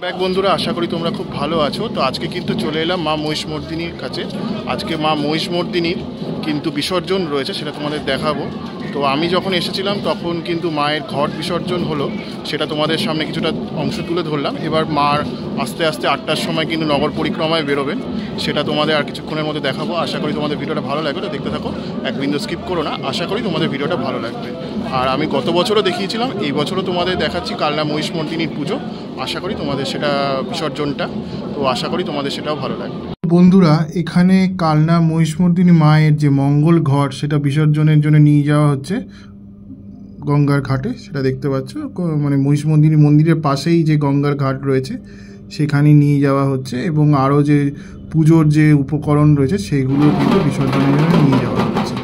Back বন্ধুরা, আশা করি তোমরা খুব ভালো আছো। তো আজকে কিন্তু চলে এলাম মা মহিষমর্দিনীর কাছে। আজকে মা মহিষমর্দিনীর কিন্তু বিসর্জন রয়েছে, সেটা তোমাদের দেখাবো। তো আমি যখন এসেছিলাম তখন কিন্তু মায়ের ঘট বিসর্জন হলো, সেটা তোমাদের সামনে কিছুটা অংশ তুলে ধরলাম। এবার মার আস্তে আস্তে 8টার সময় কিন্তু নগর পরিক্রমায় বেরোবেন, সেটা তোমাদের আর কিছুক্ষণের মধ্যে দেখাবো। আশা করি তোমাদের ভিডিওটা ভালো লাগবে, তো দেখতে থাকো, এক বিন্দু স্কিপ করো না। আশা করি তোমাদের ভিডিওটা ভালো লাগবে। আর আমি গত বছরও দেখিয়েছিলাম, এই বছরও তোমাদের দেখাচ্ছি কালনা মহিষমর্দিনীর পুজো। আশা করি তোমাদের সেটা বিসর্জনটা, তো আশা করি তোমাদের সেটাও ভালো লাগবে। বন্ধুরা, এখানে কালনা মহিষমর্দিনী মায়ের যে মঙ্গল ঘট, সেটা বিসর্জনের জন্য নিয়ে যাওয়া হচ্ছে গঙ্গার ঘাটে, সেটা দেখতে পাচ্ছ। মানে মহিষমর্দিনী মন্দিরের পাশেই যে গঙ্গার ঘাট রয়েছে সেখানে নিয়ে যাওয়া হচ্ছে, এবং আরও যে পুজোর যে উপকরণ রয়েছে সেগুলো কিন্তু বিসর্জনের জন্য নিয়ে যাওয়া হচ্ছে।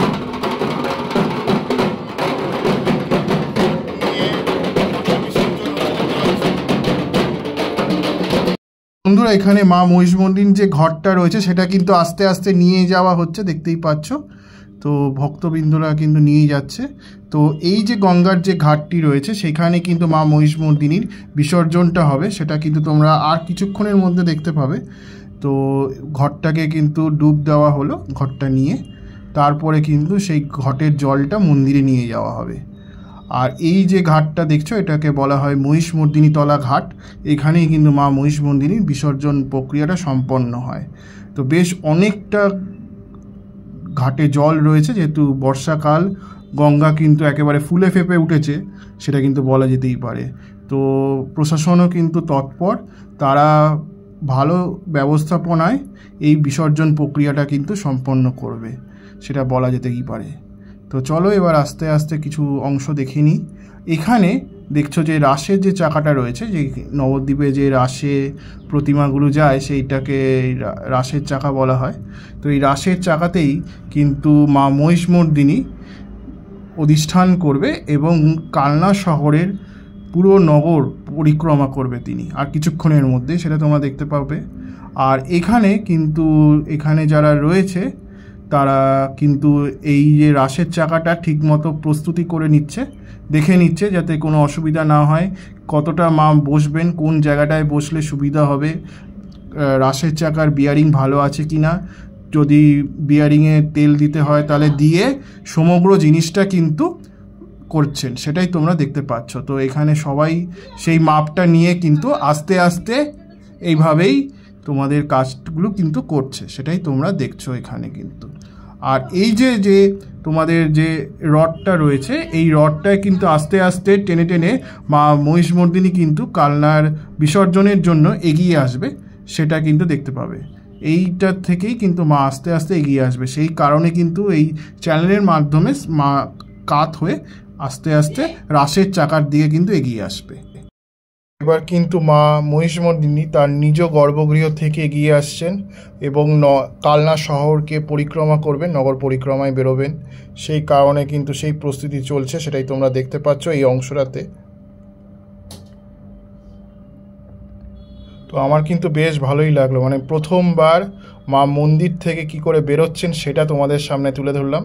বন্ধুরা, এখানে মা মহিষমর্দিনীর যে ঘরটা রয়েছে সেটা কিন্তু আস্তে আস্তে নিয়ে যাওয়া হচ্ছে, দেখতেই পাচ্ছ। তো ভক্তবৃন্দরা কিন্তু নিয়ে যাচ্ছে। তো এই যে গঙ্গার যে ঘাটটি রয়েছে সেখানে কিন্তু মা মহিষমর্দিনীর বিসর্জনটা হবে, সেটা কিন্তু তোমরা আর কিছুক্ষণের মধ্যে দেখতে পাবে। তো ঘটটাকে কিন্তু ডুব দেওয়া হলো, ঘটটা নিয়ে তারপরে কিন্তু সেই ঘটের জলটা মন্দিরে নিয়ে যাওয়া হবে। আর এই যে ঘাটটা দেখছো, এটাকে বলা হয় মহিষমর্দিনী তলা ঘাট। এখানেই কিন্তু মা মহিষমর্দিনীর বিসর্জন প্রক্রিয়াটা সম্পন্ন হয়। তো বেশ অনেকটা ঘাটে জল রয়েছে, যেহেতু বর্ষাকাল, গঙ্গা কিন্তু একেবারে ফুলে ফেঁপে উঠেছে, সেটা কিন্তু বলা যেতেই পারে। তো প্রশাসনও কিন্তু তৎপর, তারা ভালো ব্যবস্থাপনায় এই বিসর্জন প্রক্রিয়াটা কিন্তু সম্পন্ন করবে, সেটা বলা যেতেই পারে। তো চলো এবার আস্তে আস্তে কিছু অংশ দেখে নিই। এখানে দেখছো যে রাসের যে চাকাটা রয়েছে, যে নবদ্বীপে যে রাসে প্রতিমাগুলো যায় সেইটাকে রাসের চাকা বলা হয়। তো এই রাসের চাকাতেই কিন্তু মা মহিষমর্দিনী অধিষ্ঠান করবে এবং কালনা শহরের পুরো নগর পরিক্রমা করবে তিনি আর কিছুক্ষণের মধ্যে, সেটা তোমরা দেখতে পাবে। আর এখানে যারা রয়েছে তারা কিন্তু এই যে রাসের চাকাটা ঠিকমতো প্রস্তুতি করে নিচ্ছে, দেখে নিচ্ছে যাতে কোনো অসুবিধা না হয়, কতটা মা বসবেন, কোন জায়গাটায় বসলে সুবিধা হবে, রাসের চাকার বিয়ারিং ভালো আছে কি না, যদি বিয়ারিংয়ে তেল দিতে হয় তাহলে দিয়ে সমগ্র জিনিসটা কিন্তু করছেন, সেটাই তোমরা দেখতে পাচ্ছ। তো এখানে সবাই সেই মাপটা নিয়ে কিন্তু আস্তে আস্তে এইভাবেই তোমাদের কাজগুলো কিন্তু করছে, সেটাই তোমরা দেখছো এখানে কিন্তু। আর এই যে তোমাদের যে রডটা রয়েছে, এই রডটায় কিন্তু আস্তে আস্তে টেনে টেনে মা মহিষমর্দিনী কিন্তু কালনার বিসর্জনের জন্য এগিয়ে আসবে, সেটা কিন্তু দেখতে পাবে। এইটার থেকেই কিন্তু মা আস্তে আস্তে এগিয়ে আসবে, সেই কারণে কিন্তু এই চ্যানেলের মাধ্যমে মা কাত হয়ে আস্তে আস্তে রাসের চাকার দিকে কিন্তু এগিয়ে আসবে। এবার কিন্তু মা মহিষমর্দিনী তার নিজ গর্ভগৃহ থেকে এগিয়ে আসছেন এবং কালনা শহরকে পরিক্রমা করবেন, নগর পরিক্রমায় বেরোবেন। সেই কারণে কিন্তু সেই প্রস্তুতি চলছে, সেটাই তোমরা দেখতে পাচ্ছ এই অংশটাতে। তো আমার কিন্তু বেশ ভালোই লাগলো, মানে প্রথমবার মা মন্দির থেকে কি করে বেরোচ্ছেন সেটা তোমাদের সামনে তুলে ধরলাম।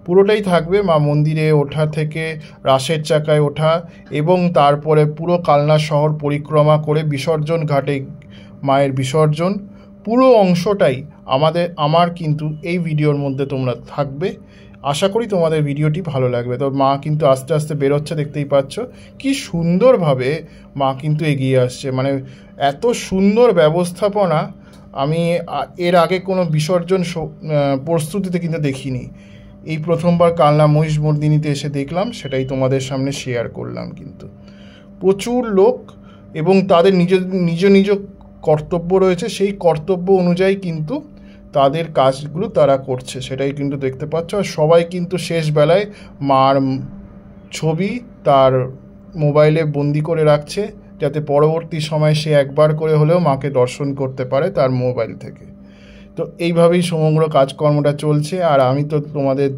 পুরোটাই থাকবে মা মন্দিরে ওঠা থেকে রাসের চাকায় ওঠা, এবং তারপরে পুরো কালনা শহর পরিক্রমা করে বিসর্জন ঘাটে মায়ের বিসর্জন, পুরো অংশটাই আমার কিন্তু এই ভিডিওর মধ্যে তোমরা থাকবে। আশা করি তোমাদের ভিডিওটি ভালো লাগবে। তো মা কিন্তু আস্তে আস্তে বেরোচ্ছে, দেখতেই পাচ্ছ কি সুন্দরভাবে মা কিন্তু এগিয়ে আসছে, মানে এত সুন্দর ব্যবস্থাপনা আমি এর আগে কোনো বিসর্জন প্রস্তুতিতে কিন্তু দেখিনি। এই প্রথমবার কালনা মহিষমর্দিনীতে এসে দেখলাম, সেটাই তোমাদের সামনে শেয়ার করলাম। কিন্তু প্রচুর লোক এবং তাদের নিজ নিজ কর্তব্য রয়েছে, সেই কর্তব্য অনুযায়ী কিন্তু তাদের কাজগুলো তারা করছে, সেটাই কিন্তু দেখতে পাচ্ছ। আর সবাই কিন্তু শেষ বেলায় মার ছবি তার মোবাইলে বন্দি করে রাখছে, যাতে পরবর্তী সময় সে একবার করে হলেও মাকে দর্শন করতে পারে তার মোবাইল থেকে। তো এইভাবেই সমগ্র কাজকর্মটা চলছে, আর আমি তো তোমাদের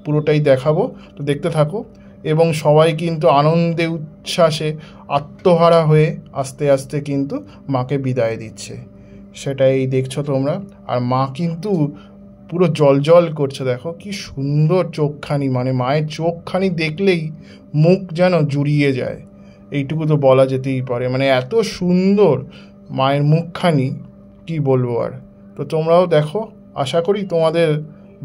পুরোটাই দেখাবো, তো দেখতে থাকো। এবং সবাই কিন্তু আনন্দে উচ্ছ্বাসে আত্মহারা হয়ে আস্তে আস্তে কিন্তু মাকে বিদায় দিচ্ছে, সেটাই দেখছো তোমরা। আর মা কিন্তু পুরো জল করছে, দেখো কি সুন্দর চোখখানি, মানে মায়ের চোখখানি দেখলেই মুখ যেন জুড়িয়ে যায়, এইটুকু তো বলা যেতেই পারে। মানে এত সুন্দর মায়ের মুখখানি কি বলবো আর। তো তোমরাও দেখো, আশা করি তোমাদের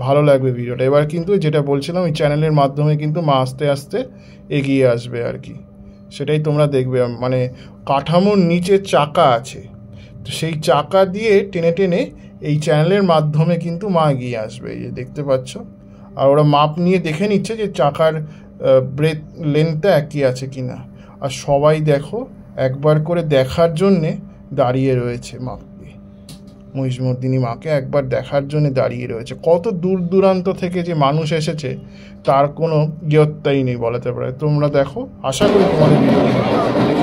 ভালো লাগবে ভিডিওটা। এবার কিন্তু যেটা বলছিলাম, এই চ্যানেলের মাধ্যমে কিন্তু মা আস্তে আস্তে এগিয়ে আসবে আর কি, সেটাই তোমরা দেখবে। মানে কাঠামোর নিচে চাকা আছে, তো সেই চাকা দিয়ে টেনে টেনে এই চ্যানেলের মাধ্যমে কিন্তু মা এগিয়ে আসবে। এই যে দেখতে পাচ্ছ, আর ওরা মাপ নিয়ে দেখে নিচ্ছে যে চাকার ব্রেথ লেন্থটা একই আছে কি না। আর সবাই দেখো একবার করে দেখার জন্যে দাঁড়িয়ে রয়েছে মাকে, মহিষমর্দিনী মাকে একবার দেখার জন্য দাঁড়িয়ে রয়েছে। কত দূর দূরান্ত থেকে যে মানুষ এসেছে তার কোনো ইয়ত্তাই নেই বলাতে পারে। তোমরা দেখো, আশা করি তোমাদের ভিডিওটি ভালো লাগবে।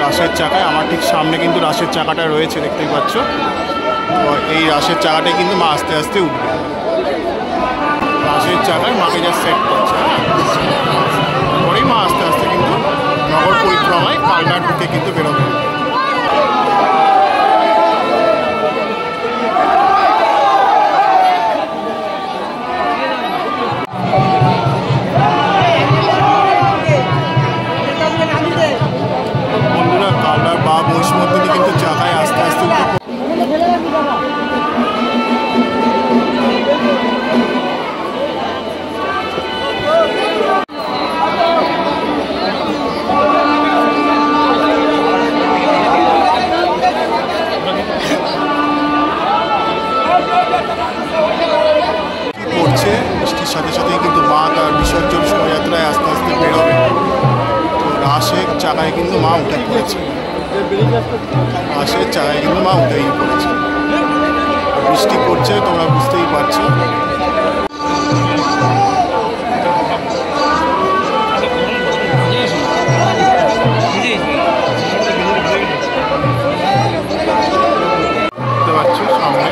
রাসের চাকায়, আমার ঠিক সামনে কিন্তু রাসের চাকাটা রয়েছে, দেখতেই পাচ্ছ। তো এই রাসের চাকাটাই কিন্তু মা আস্তে আস্তে উঠবে। রাসের চাকায় মাকে যা সেট করছে, পরেই মা আস্তে আস্তে কিন্তু নগর পরিক্রমায় কালনার দিকে কিন্তু বেরোবে। মহিষমর্দিনী কিন্তু চাকায় আস্তে আস্তে করছে। বৃষ্টির সাথে সাথেই কিন্তু মা তার বিসর্জন শোভাযাত্রায় আস্তে আস্তে বেরোবে। তো রাসের চাকায় কিন্তু মা উঠে পড়েছে, রাসের চাকায় কিন্তু মা উঠেই পড়েছে। বৃষ্টি পড়ছে, তোমরা বুঝতেই পারছো। বুঝতে পারছো সামনে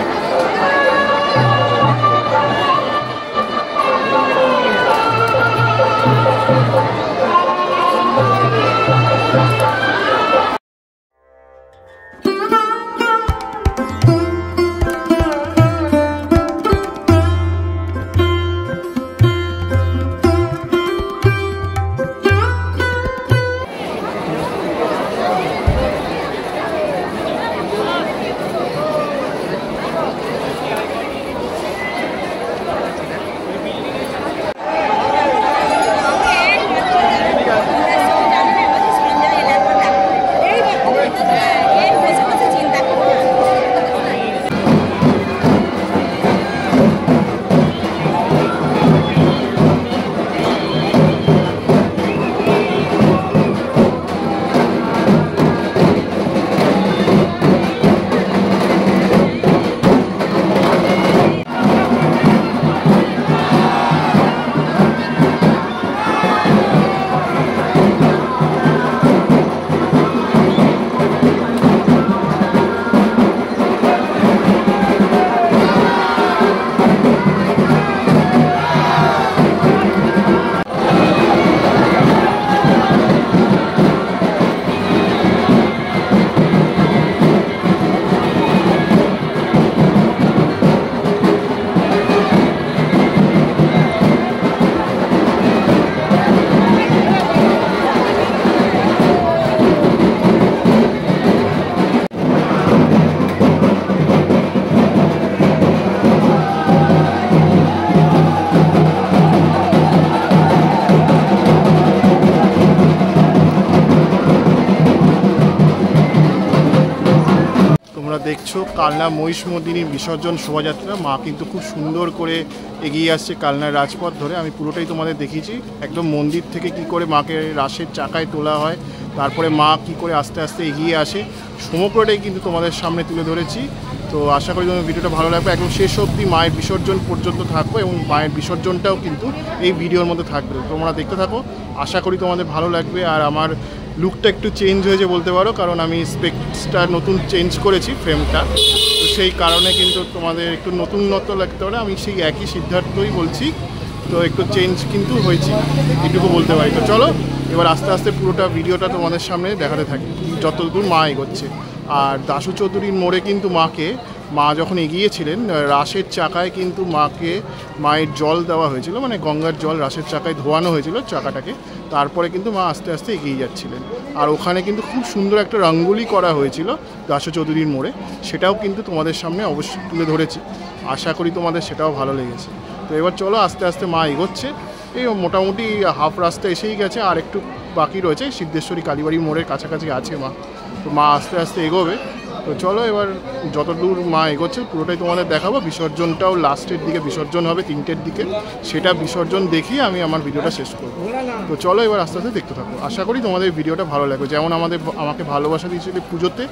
দেখছো কালনা মহিষমর্দিনীর বিসর্জন শোভাযাত্রা। মা কিন্তু খুব সুন্দর করে এগিয়ে আসছে কালনার রাজপথ ধরে। আমি পুরোটাই তোমাদের দেখিয়েছি, একদম মন্দির থেকে কি করে মাকে রাসের চাকায় তোলা হয়, তারপরে মা কি করে আস্তে আস্তে এগিয়ে আসে, সমগ্রটাই কিন্তু তোমাদের সামনে তুলে ধরেছি। তো আশা করি তোমার ভিডিওটা ভালো লাগবে, একদম শেষ অবধি মায়ের বিসর্জন পর্যন্ত থাকবো এবং মায়ের বিসর্জনটাও কিন্তু এই ভিডিওর মধ্যে থাকবে। তোমরা দেখতে থাকো, আশা করি তোমাদের ভালো লাগবে। আর আমার লুকটা একটু চেঞ্জ হয়েছে বলতে পারো, কারণ আমি স্পেকসটা নতুন চেঞ্জ করেছি ফ্রেমটা, তো সেই কারণে কিন্তু তোমাদের একটু নতুনত্ব লাগতে পারে। আমি সেই একই সিদ্ধার্থই বলছি, তো একটু চেঞ্জ কিন্তু হয়েছে, এটুকু বলতে পারি। তো চলো এবার আস্তে আস্তে পুরোটা ভিডিওটা তোমাদের সামনে দেখাতে থাকি যতদূর মা এগোচ্ছে। আর দাশু চৌধুরীর মোড়ে কিন্তু মা যখন এগিয়েছিলেন রাসের চাকায় কিন্তু মায়ের জল দেওয়া হয়েছিল, মানে গঙ্গার জল রাসের চাকায় ধোয়ানো হয়েছিল চাকাটাকে, তারপরে কিন্তু মা আস্তে আস্তে এগিয়ে যাচ্ছিলেন। আর ওখানে কিন্তু খুব সুন্দর একটা রঙ্গোলি করা হয়েছিল দাশু চৌধুরীর মোড়ে, সেটাও কিন্তু তোমাদের সামনে অবশ্যই তুলে ধরেছি। আশা করি তোমাদের সেটাও ভালো লেগেছে। তো এবার চলো আস্তে আস্তে মা এগোচ্ছে, এই মোটামুটি হাফ রাস্তা এসেই গেছে, আর একটু বাকি রয়েছে। সিদ্ধেশ্বরী কালীবাড়ি মোড়ের কাছাকাছি আছে মা, তো মা আস্তে আস্তে এগোবে। তো চলো এবার যত দূর মা এগোচ্ছে পুরোটাই তোমাদের দেখাবো। বিসর্জনটাও লাস্টের দিকে বিসর্জন হবে 3টের দিকে, সেটা বিসর্জন দেখিয়ে আমি আমার ভিডিওটা শেষ করব। তো চলো এবার আস্তে আস্তে দেখতে থাকো, আশা করি তোমাদের ভিডিওটা ভালো লাগবে। যেমন আমাকে ভালোবাসা দিয়েছিলে পুজোতে,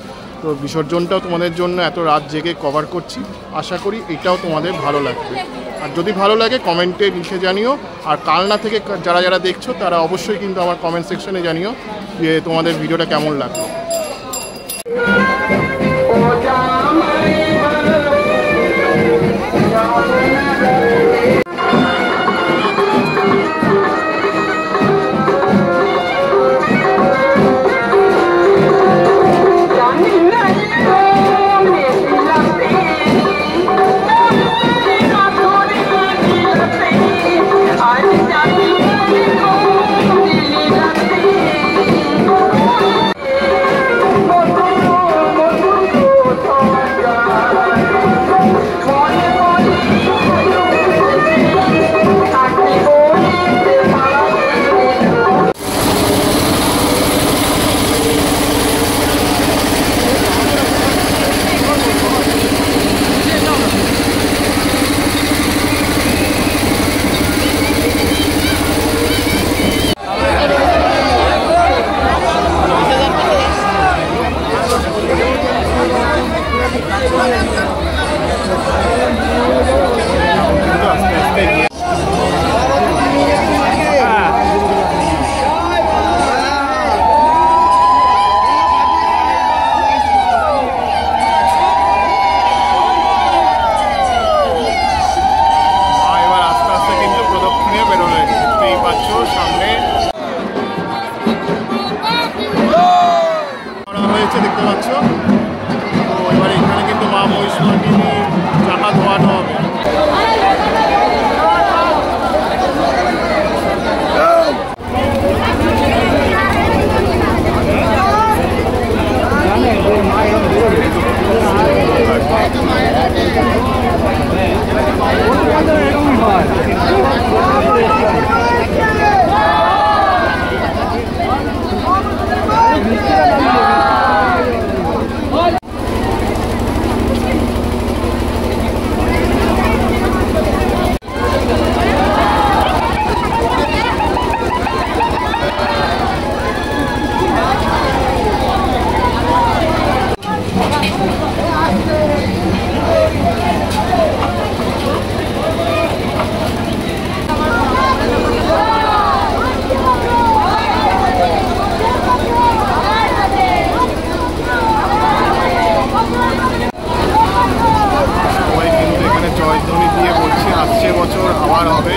তো বিসর্জনটাও তোমাদের জন্য এত রাত জেগে কভার করছি, আশা করি এটাও তোমাদের ভালো লাগবে। আর যদি ভালো লাগে কমেন্টে লিখে জানিও। আর কালনা থেকে যারা দেখছো তারা অবশ্যই কিন্তু আমার কমেন্ট সেকশনে জানিও যে তোমাদের ভিডিওটা কেমন লাগবে। দেখতে পাচ্ছ, তো এবার এখানে কিন্তু মা মহিষমর্দিনীর চাকা ধোয়ানো হবে। জয়ধ্বনি দিয়ে বলছি আসছে বছর আবার হবে।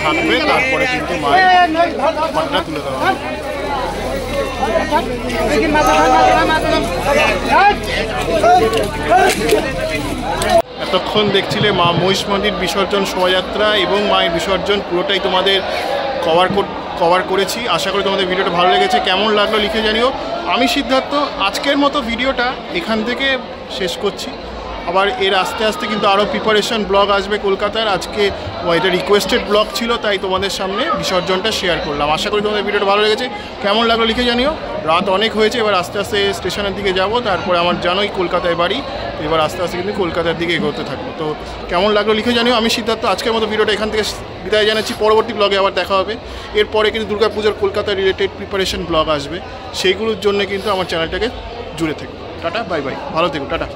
থাকবে, তারপরে কিন্তু মায়ের ঘটনা তুলে দেওয়া হবে। এতক্ষণ দেখছিলে মা মহিষ মন্দির বিসর্জন শোভাযাত্রা এবং মায়ের বিসর্জন পুরোটাই তোমাদের কভার করেছি। আশা করি তোমাদের ভিডিওটা ভালো লেগেছে। কেমন লাগলো লিখে জানিও। আমি সিদ্ধার্থ আজকের মতো ভিডিওটা এখান থেকে শেষ করছি। আবার এর আস্তে আস্তে কিন্তু আরও প্রিপারেশন ব্লগ আসবে কলকাতার। আজকে এটা রিকোয়েস্টেড ব্লগ ছিল, তাই তোমাদের সামনে বিসর্জনটা শেয়ার করলাম। আশা করি তোমাদের ভিডিওটা ভালো লেগেছে। কেমন লাগলো লিখে জানিও। রাত অনেক হয়েছে, এবার আস্তে আস্তে স্টেশনের দিকে যাব, তারপরে আমার জানোই কলকাতায় বাড়ি, এবার আস্তে আস্তে কিন্তু কলকাতার দিকে এগোতে থাকবো। তো কেমন লাগলো লিখে জানিও। আমি সিদ্ধার্থ, আজকের মতো ভিডিওটা এখান থেকে বিদায় জানাচ্ছি। পরবর্তী ব্লগে আবার দেখা হবে। এরপরে কিন্তু দুর্গাপুজোর কলকাতা রিলেটেড প্রিপারেশন ব্লগ আসবে, সেইগুলোর জন্য কিন্তু আমার চ্যানেলটাকে জুড়ে থেকো। টাটা, বাই বাই, ভালো থেকো, টাটা।